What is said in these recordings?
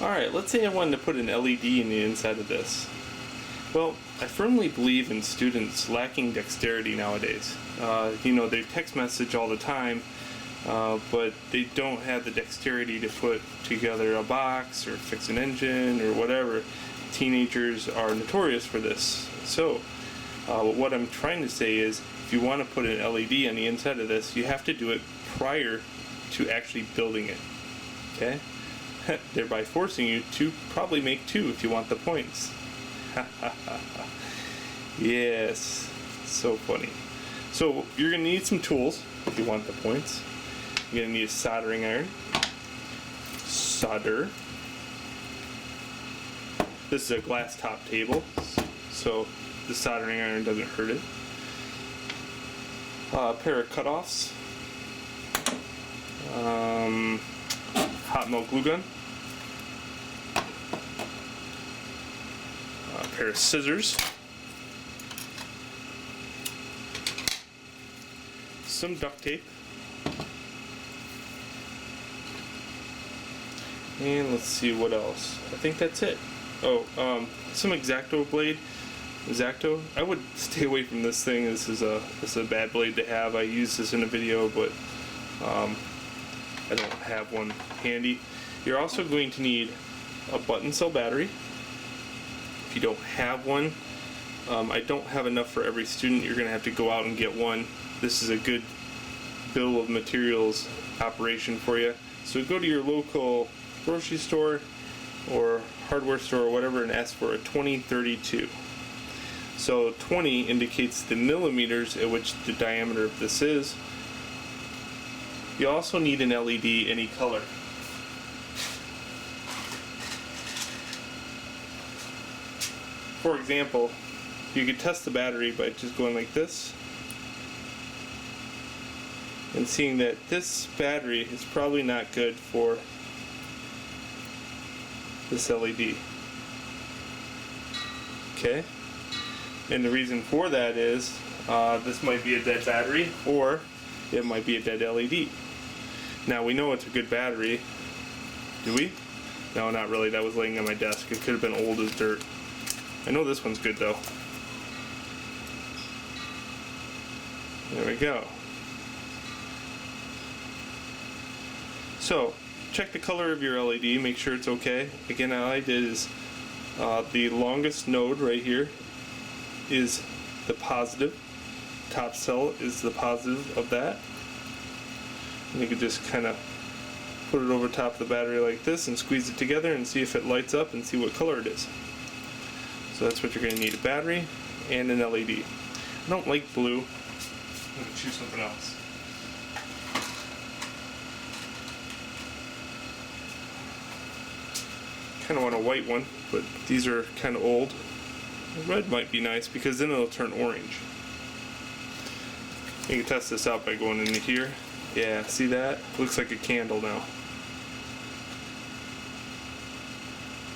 Alright, let's say I wanted to put an LED in the inside of this. Well, I firmly believe in students lacking dexterity nowadays. They text message all the time, but they don't have the dexterity to put together a box or fix an engine or whatever. Teenagers are notorious for this. So, what I'm trying to say is, if you want to put an LED on the inside of this, you have to do it prior to actually building it. Okay? Thereby forcing you to probably make two if you want the points. Yes, so funny. So you're going to need some tools if you want the points. You're going to need a soldering iron, solder. This is a glass top table, so the soldering iron doesn't hurt it. A pair of cutoffs, hot melt glue gun, a pair of scissors, some duct tape, and let's see what else. I think that's it. Oh, some X-Acto blade. X-Acto. I would stay away from this thing. This is a bad blade to have. I used this in a video, but I don't have one handy. You're also going to need a button cell battery. If you don't have one, I don't have enough for every student. You're going to have to go out and get one. This is a good bill of materials operation for you. So go to your local grocery store or hardware store or whatever and ask for a 2032. So 20 indicates the millimeters at which the diameter of this is. You also need an LED any color. For example, you could test the battery by just going like this and seeing that this battery is probably not good for this LED. Okay? And the reason for that is this might be a dead battery or it might be a dead LED. Now we know it's a good battery. Do we? No, not really. That was laying on my desk. It could have been old as dirt. I know this one's good though. There we go. So, check the color of your LED, make sure it's okay. Again, all I did is the longest node right here is the positive. Top cell is the positive of that. And you can just kind of put it over top of the battery like this and squeeze it together and see if it lights up and see what color it is. So that's what you're going to need, a battery and an LED. I don't like blue. I'm going to choose something else. Kind of want a white one, but these are kind of old. Red might be nice because then it'll turn orange. You can test this out by going into here. Yeah, see that? Looks like a candle now.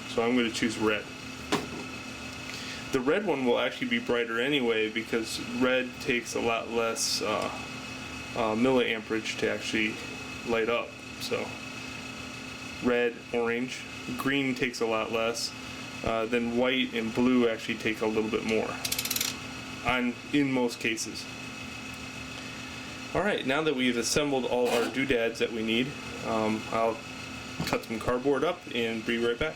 So I'm going to choose red. The red one will actually be brighter anyway because red takes a lot less milliamperage to actually light up. So red, orange, green takes a lot less. Then white and blue actually take a little bit more in most cases. Alright, now that we've assembled all our doodads that we need, I'll cut some cardboard up and be right back.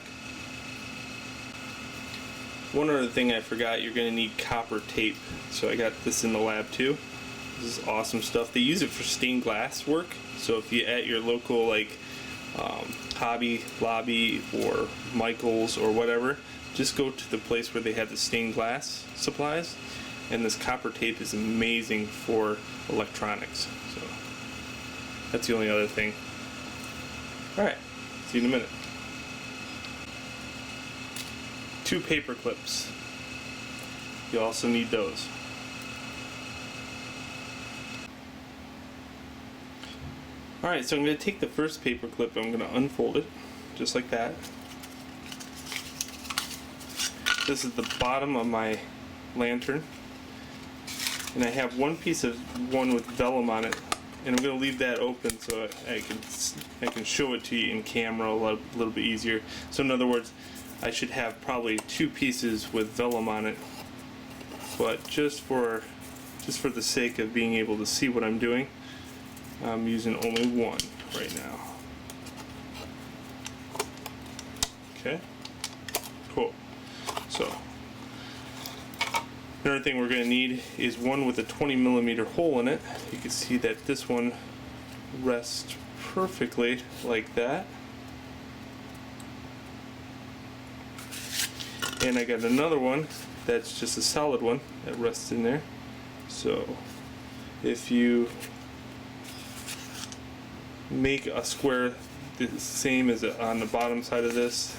One other thing I forgot, you're going to need copper tape. So I got this in the lab too. This is awesome stuff. They use it for stained glass work. So if you're at your local Hobby Lobby or Michael's or whatever, just go to the place where they have the stained glass supplies, and this copper tape is amazing for electronics. So that's the only other thing. Alright, see you in a minute. 2 paper clips. You also need those. Alright, so I'm going to take the first paper clip, I'm going to unfold it, just like that. This is the bottom of my lantern. And I have one piece of one with vellum on it and I'm going to leave that open so I can show it to you in camera a little bit easier. So in other words, I should have probably 2 pieces with vellum on it, but just for the sake of being able to see what I'm doing, I'm using only 1 right now. Okay, cool. So another thing we're going to need is one with a 20mm hole in it. You can see that this one rests perfectly like that. And I got another one that's just a solid one that rests in there. So if you make a square the same as on the bottom side of this,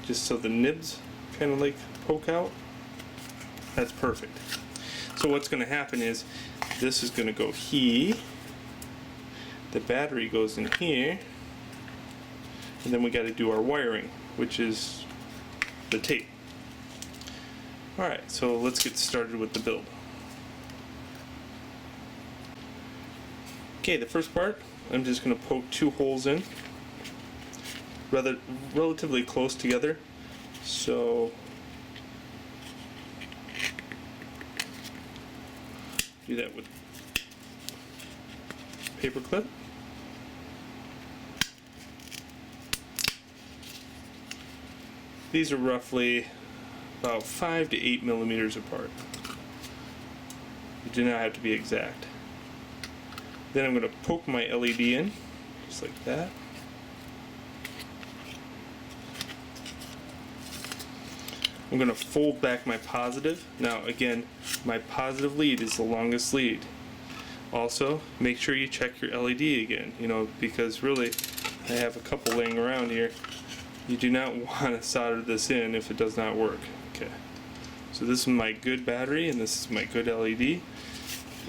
just so the nibs kind of like poke out, that's perfect. So what's going to happen is this is going to go here, the battery goes in here, and then we got to do our wiring, which is the tape. Alright, so let's get started with the build. Okay, the first part, I'm just going to poke 2 holes in, relatively close together. So do that with paper clip. These are roughly about 5 to 8 millimeters apart. You do not have to be exact. Then I'm going to poke my LED in, just like that. I'm going to fold back my positive. Now again, my positive lead is the longest lead. Also, make sure you check your LED again, because really, I have a couple laying around here. You do not want to solder this in if it does not work. Okay, so this is my good battery and this is my good LED.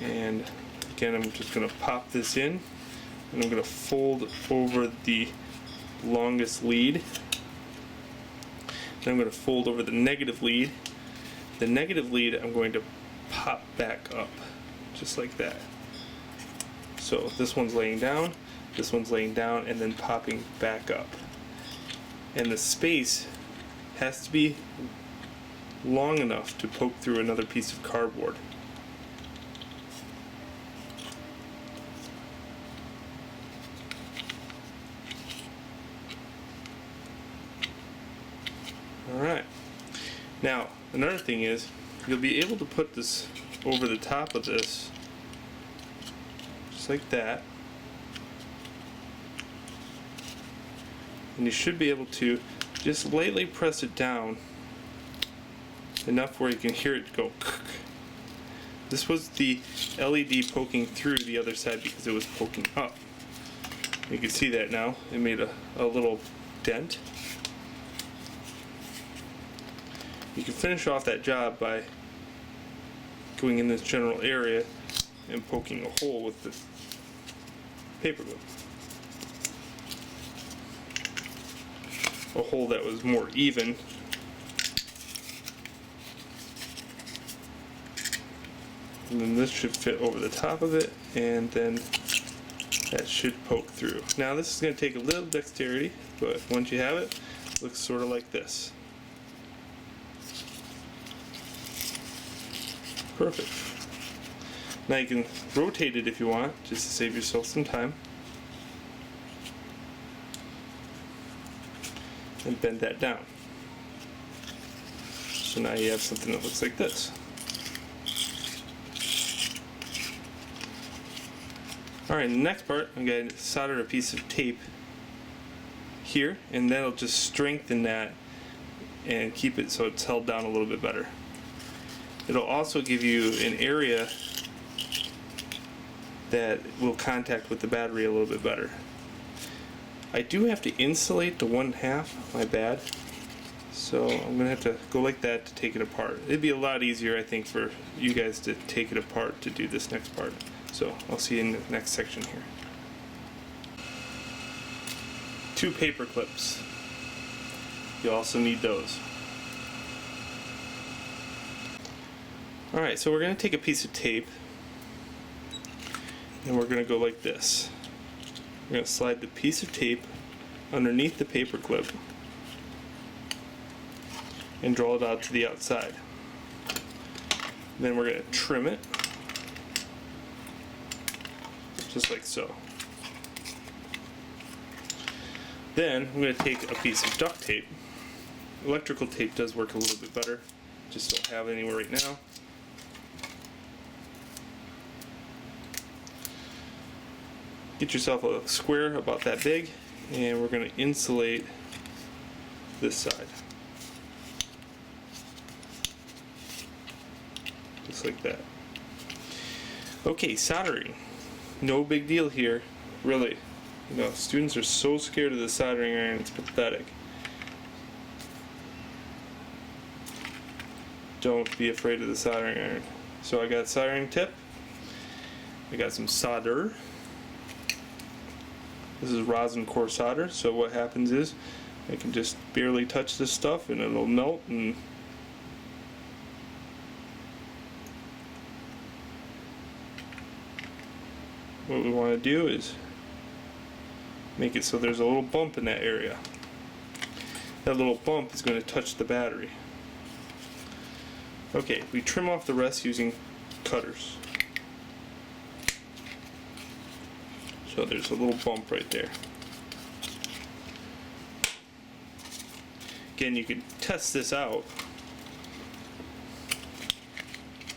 And again, I'm just going to pop this in and I'm going to fold over the longest lead. Then I'm going to fold over the negative lead. The negative lead I'm going to pop back up, just like that. So this one's laying down, this one's laying down, and then popping back up. And the space has to be long enough to poke through another piece of cardboard. Alright, now another thing is you'll be able to put this over the top of this, just like that, and you should be able to just lightly press it down enough where you can hear it go. This was the LED poking through the other side because it was poking up. You can see that now, it made a little dent. You can finish off that job by going in this general area and poking a hole with the paper clip. A hole that was more even. And then this should fit over the top of it, and then that should poke through. Now this is going to take a little dexterity, but once you have it, it looks sort of like this. Perfect. Now you can rotate it if you want, just to save yourself some time. And bend that down. So now you have something that looks like this. Alright, the next part, I'm going to solder a piece of tape here, and that'll just strengthen that and keep it so it's held down a little bit better. It'll also give you an area that will contact with the battery a little bit better. I do have to insulate the 1/2, my bad. So I'm going to have to go like that to take it apart. It'd be a lot easier, I think, for you guys to take it apart to do this next part. So I'll see you in the next section here. 2 paper clips. You also need those. Alright, so we're going to take a piece of tape and we're going to go like this. We're going to slide the piece of tape underneath the paper clip and draw it out to the outside. Then we're going to trim it just like so. Then I'm going to take a piece of duct tape. Electrical tape does work a little bit better. Just don't have it anywhere right now. Get yourself a square about that big, and we're going to insulate this side. Just like that. Okay, soldering. No big deal here, really. You know, students are so scared of the soldering iron, it's pathetic. Don't be afraid of the soldering iron. So I got a soldering tip. I got some solder. This is rosin core solder, so what happens is I can just barely touch this stuff and it'll melt, and what we want to do is make it so there's a little bump in that area. That little bump is going to touch the battery. Okay, we trim off the rest using cutters. So there's a little bump right there. Again, you can test this out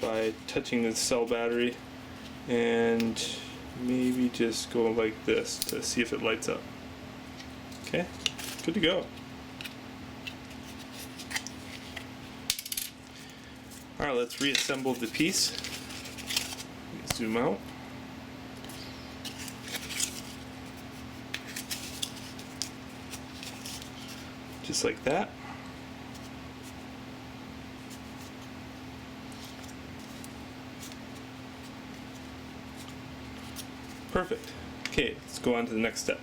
by touching the cell battery and maybe just go like this to see if it lights up. Okay, good to go. Alright, let's reassemble the piece. Zoom out. Just like that. Perfect. Okay, let's go on to the next step.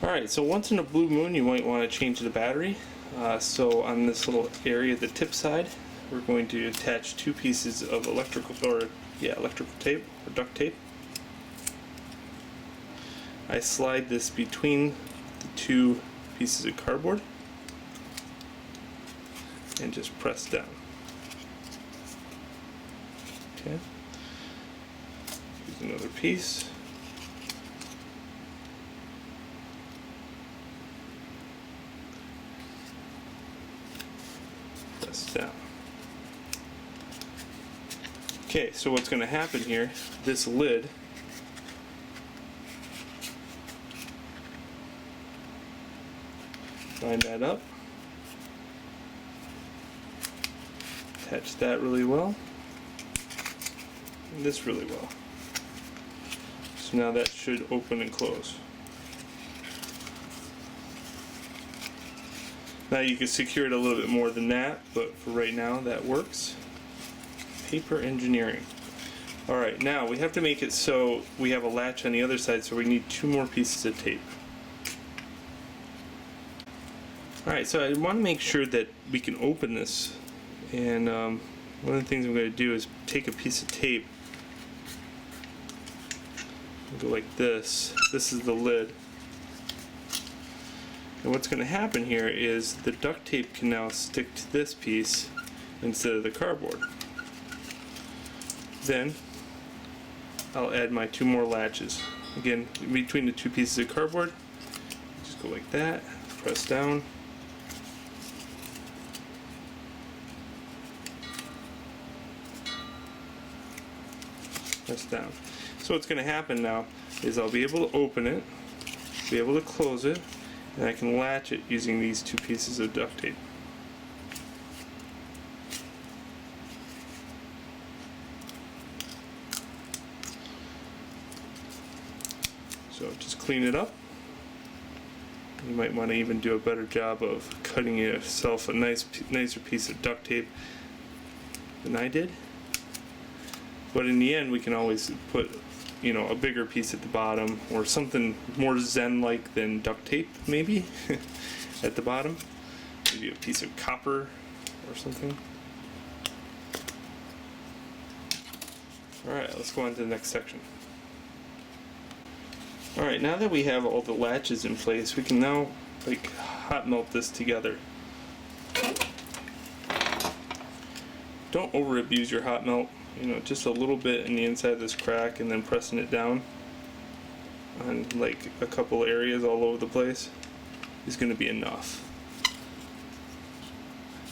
Alright, so once in a blue moon you might want to change the battery. So on this little area, the tip side, we're going to attach two pieces of electrical tape or duct tape. I slide this between the two pieces of cardboard and just press down. Okay. Here's another piece. Press down. Okay, so what's going to happen here, this lid line that up, attach that really well, and this really well. So now that should open and close. Now you can secure it a little bit more than that, but for right now that works. Paper engineering. Alright, now we have to make it so we have a latch on the other side, so we need two more pieces of tape. Alright, so I want to make sure that we can open this, and one of the things I'm going to do is take a piece of tape and go like this. This is the lid. And what's going to happen here is the duct tape can now stick to this piece instead of the cardboard. Then I'll add my two more latches. Again, between the two pieces of cardboard, just go like that, press down. Press down. So what's going to happen now is I'll be able to open it, be able to close it, and I can latch it using these two pieces of duct tape. So just clean it up. You might want to even do a better job of cutting yourself a nicer piece of duct tape than I did. But in the end, we can always put, you know, a bigger piece at the bottom, or something more Zen-like than duct tape, maybe, at the bottom. Maybe a piece of copper or something. Alright, let's go on to the next section. Alright, now that we have all the latches in place, we can now like hot melt this together. Don't over abuse your hot melt, you know, just a little bit in the inside of this crack and then pressing it down on like a couple areas all over the place is going to be enough.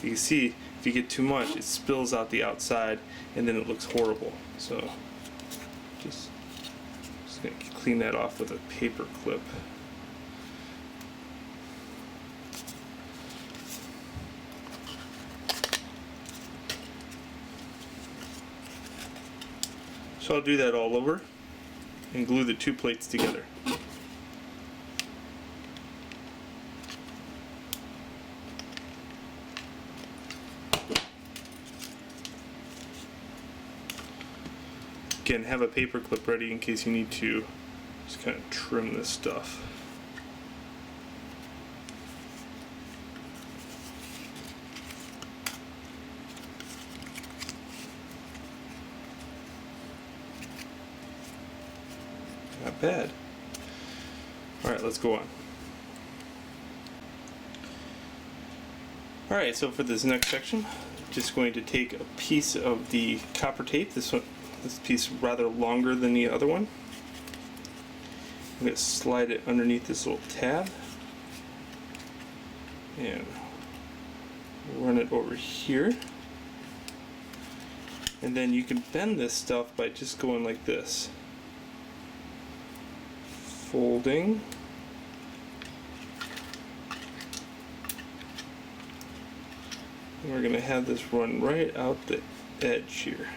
You can see if you get too much, it spills out the outside and then it looks horrible. So just going to clean that off with a paper clip. So I'll do that all over and glue the two plates together. Again, have a paper clip ready in case you need to just kind of trim this stuff. Not bad. Alright, let's go on. Alright, so for this next section, I'm just going to take a piece of the copper tape, this piece rather longer than the other one. I'm going to slide it underneath this little tab and run it over here. And then you can bend this stuff by just going like this. Folding. And we're going to have this run right out the edge here.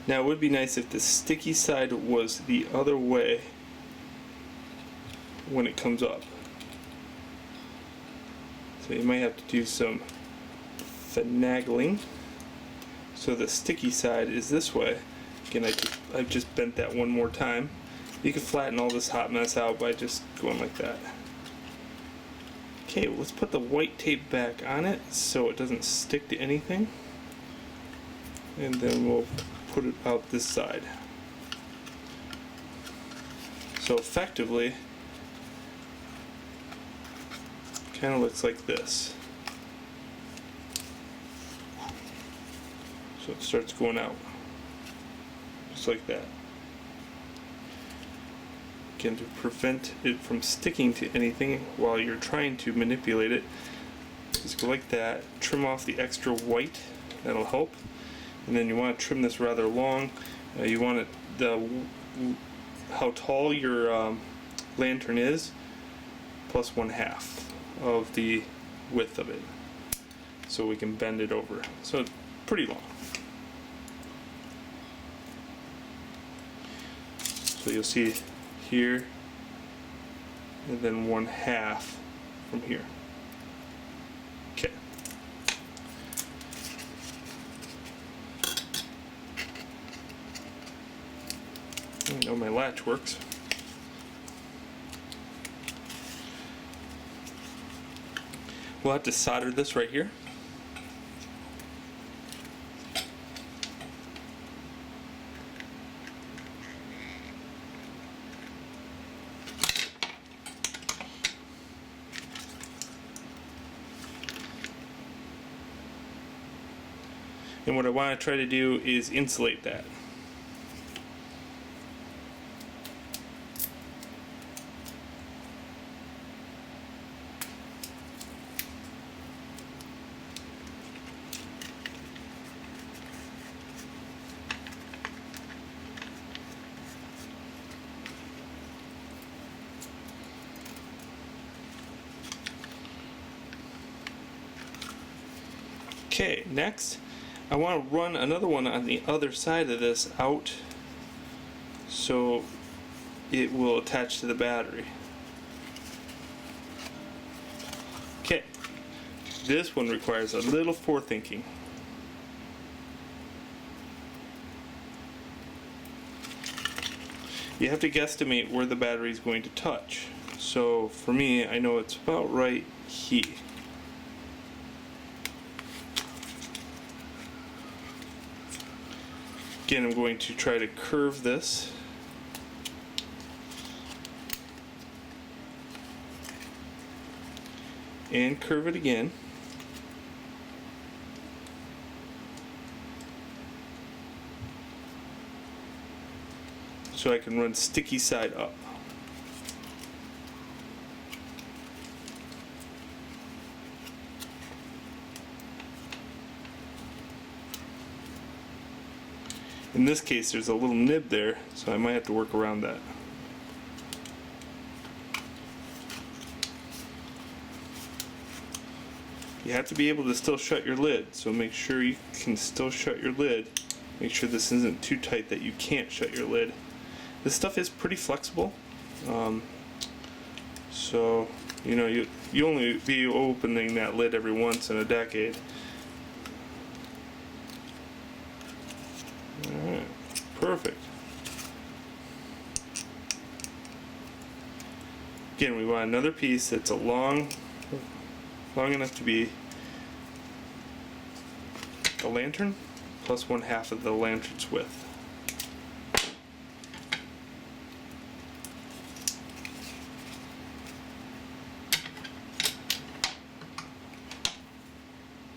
Now it would be nice if the sticky side was the other way when it comes up. So you might have to do some finagling. So the sticky side is this way. Again, I've just bent that one more time. You can flatten all this hot mess out by just going like that. Okay, let's put the white tape back on it so it doesn't stick to anything. And then we'll put it out this side. So effectively, kind of looks like this. So it starts going out, just like that. Again, to prevent it from sticking to anything while you're trying to manipulate it, just go like that, trim off the extra white, that'll help. And then you want to trim this rather long. You want it how tall your lantern is, plus 1/2 of the width of it, so we can bend it over. So it's pretty long. So you'll see here, and then 1/2 from here. Okay. I know my latch works. We'll have to solder this right here. And what I want to try to do is insulate that. Okay, next I want to run another one on the other side of this out so it will attach to the battery. Okay, this one requires a little forethinking. You have to guesstimate where the battery is going to touch. So for me, I know it's about right here. Again, I'm going to try to curve this. And curve it again. So I can run sticky side up. In this case, there's a little nib there, so I might have to work around that. You have to be able to still shut your lid, so make sure you can still shut your lid. Make sure this isn't too tight that you can't shut your lid. This stuff is pretty flexible, so you know you only be opening that lid every once in a decade. Alright, perfect. Again, we want another piece that's long enough to be a lantern plus 1/2 of the lantern's width.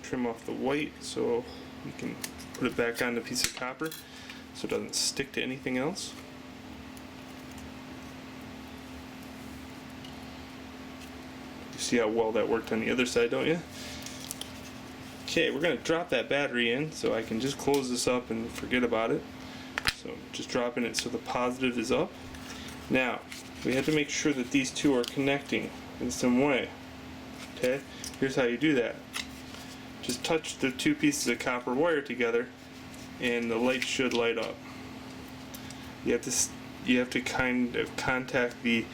Trim off the white so we can put it back on the piece of copper so it doesn't stick to anything else. You see how well that worked on the other side, don't you? Okay, we're going to drop that battery in so I can just close this up and forget about it. So just dropping it so the positive is up. Now, we have to make sure that these two are connecting in some way. Okay, here's how you do that. Just touch the two pieces of copper wire together and the light should light up. You have to kind of contact the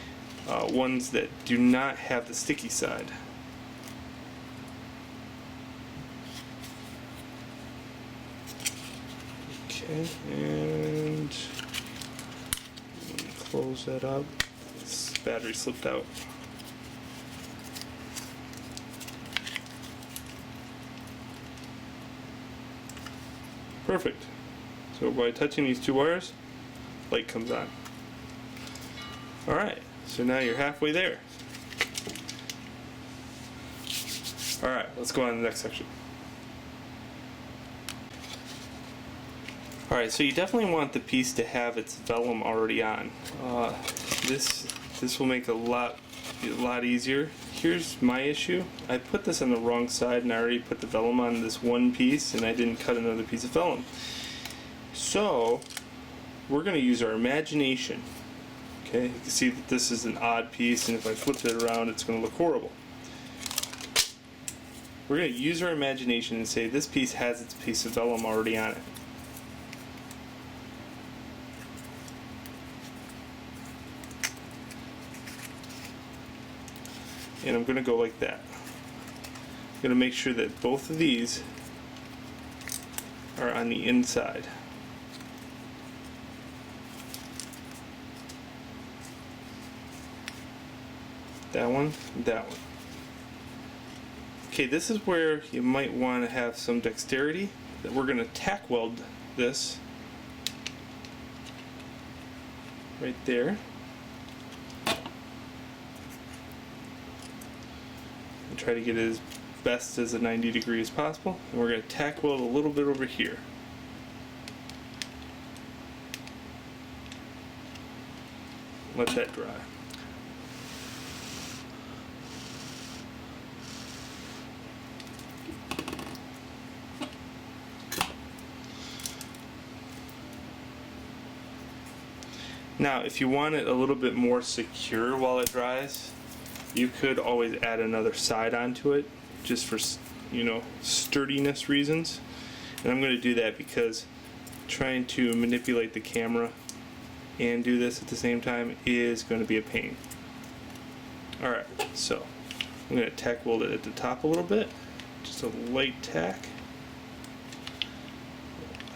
ones that do not have the sticky side. Okay, and close that up. This battery slipped out. Perfect. So by touching these two wires, light comes on. Alright, so now you're halfway there. Alright, let's go on to the next section. Alright, so you definitely want the piece to have its vellum already on. This will make it a lot easier. Here's my issue. I put this on the wrong side and I already put the vellum on this one piece and I didn't cut another piece of vellum. So we're going to use our imagination. Okay, you can see that this is an odd piece and if I flip it around it's going to look horrible. We're going to use our imagination and say this piece has its piece of vellum already on it. And I'm going to go like that. I'm going to make sure that both of these are on the inside. That one, that one. Okay, this is where you might want to have some dexterity. That we're going to tack weld this right there. And try to get it as best as a 90 degree as possible. And we're going to tack weld a little bit over here. Let that dry. Now, if you want it a little bit more secure while it dries, you could always add another side onto it, just for, you know, sturdiness reasons. And I'm going to do that because trying to manipulate the camera and do this at the same time is going to be a pain. Alright, so I'm going to tack weld it at the top a little bit, just a light tack.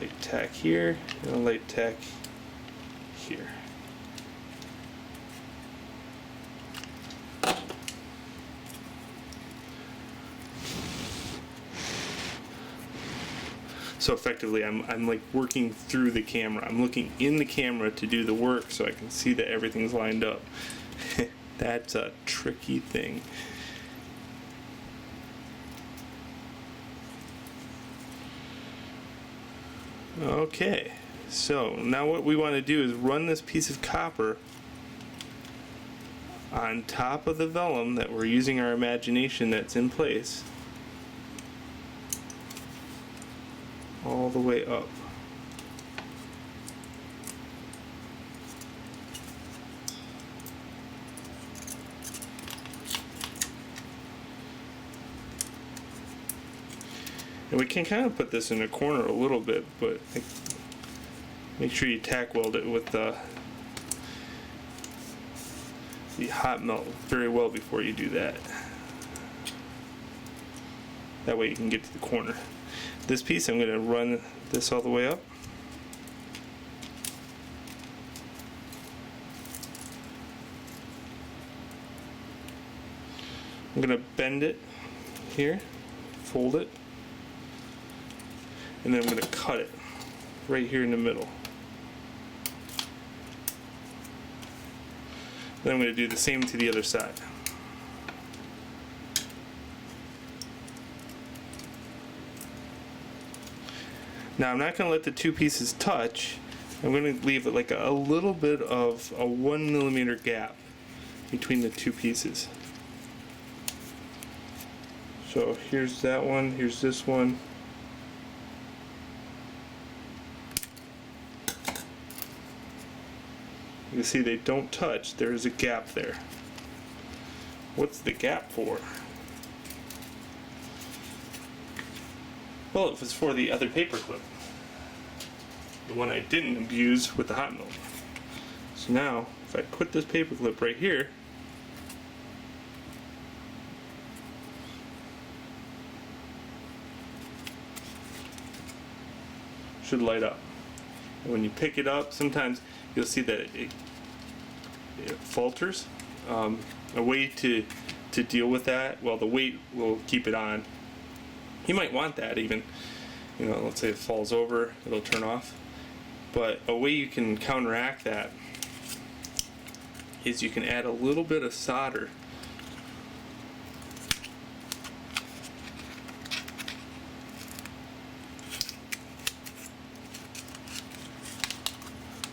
Light tack here, and a light tack here. So effectively, I'm like working through the camera. I'm looking in the camera to do the work so I can see that everything's lined up. That's a tricky thing. Okay, so now what we want to do is run this piece of copper on top of the vellum that we're using our imagination that's in place all the way up. And we can kind of put this in a corner a little bit, but make sure you tack weld it with the hot melt very well before you do that. That way you can get to the corner. This piece, I'm going to run this all the way up. I'm going to bend it here, fold it, and then I'm going to cut it right here in the middle. Then I'm going to do the same to the other side. Now I'm not going to let the two pieces touch. I'm going to leave it like a little bit of a 1 millimeter gap between the two pieces. So here's that one, here's this one. You can see they don't touch. There is a gap there. What's the gap for? Well, it was for the other paper clip. The one I didn't abuse with the hot melt. So now, if I put this paper clip right here, should light up. And when you pick it up, sometimes you'll see that it falters. A way to deal with that, well, the weight will keep it on. You might want that even, you know, let's say it falls over, it'll turn off. But a way you can counteract that is you can add a little bit of solder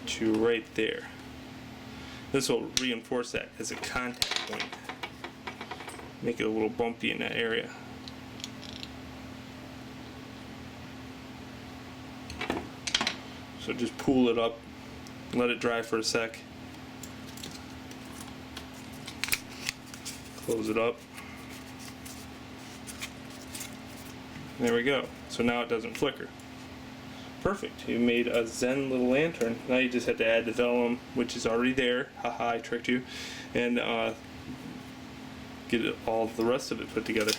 to right there. This will reinforce that as a contact point. Make it a little bumpy in that area. So just pull it up, let it dry for a sec. Close it up. There we go. So now it doesn't flicker. Perfect. You made a Zen little lantern. Now you just have to add the vellum, which is already there. Haha, I tricked you. And get all the rest of it put together.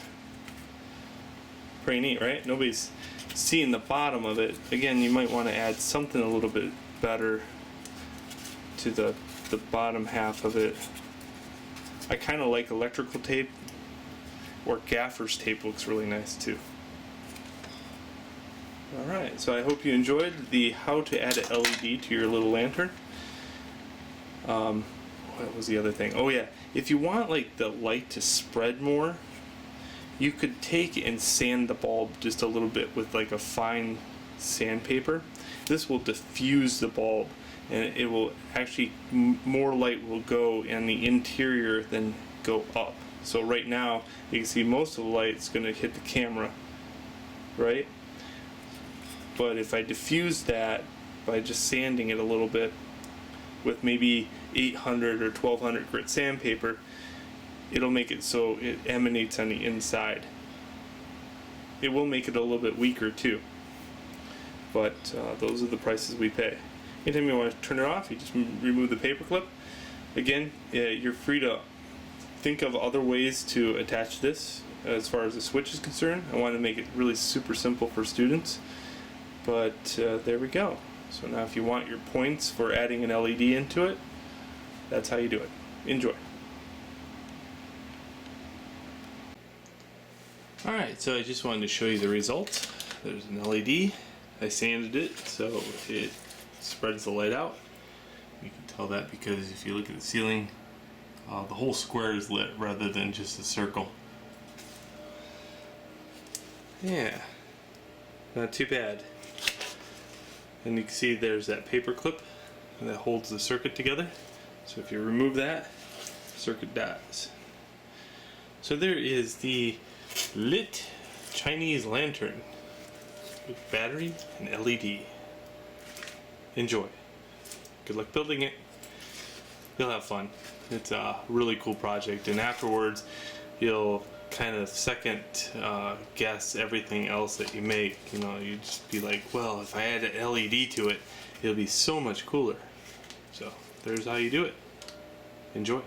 Pretty neat, right? Nobody's seeing the bottom of it. Again, you might want to add something a little bit better to the bottom half of it. I kind of like electrical tape, or gaffer's tape looks really nice too. Alright, so I hope you enjoyed the how to add an LED to your little lantern. What was the other thing? Oh yeah, if you want like the light to spread more, you could take and sand the bulb just a little bit with like a fine sandpaper. This will diffuse the bulb, and it will actually, more light will go in the interior than go up. So right now you can see most of the light is going to hit the camera, right? But if I diffuse that by just sanding it a little bit with maybe 800 or 1200 grit sandpaper, it'll make it so it emanates on the inside. It will make it a little bit weaker too, but those are the prices we pay. Anytime you want to turn it off, you just remove the paper clip. Again, you're free to think of other ways to attach this as far as the switch is concerned. I want to make it really super simple for students, but there we go. So now if you want your points for adding an LED into it, that's how you do it. Enjoy. Alright, so I just wanted to show you the results. There's an LED I sanded it so it spreads the light out. You can tell that because if you look at the ceiling, the whole square is lit rather than just a circle. Yeah, not too bad. And you can see there's that paper clip that holds the circuit together. So if you remove that, circuit dies. So there is the lit Chinese lantern with battery and LED. Enjoy. Good luck building it. You'll have fun. It's a really cool project, and afterwards you'll kind of second guess everything else that you make. You know, you just be like, well, if I add an LED to it, it'll be so much cooler. So there's how you do it. Enjoy.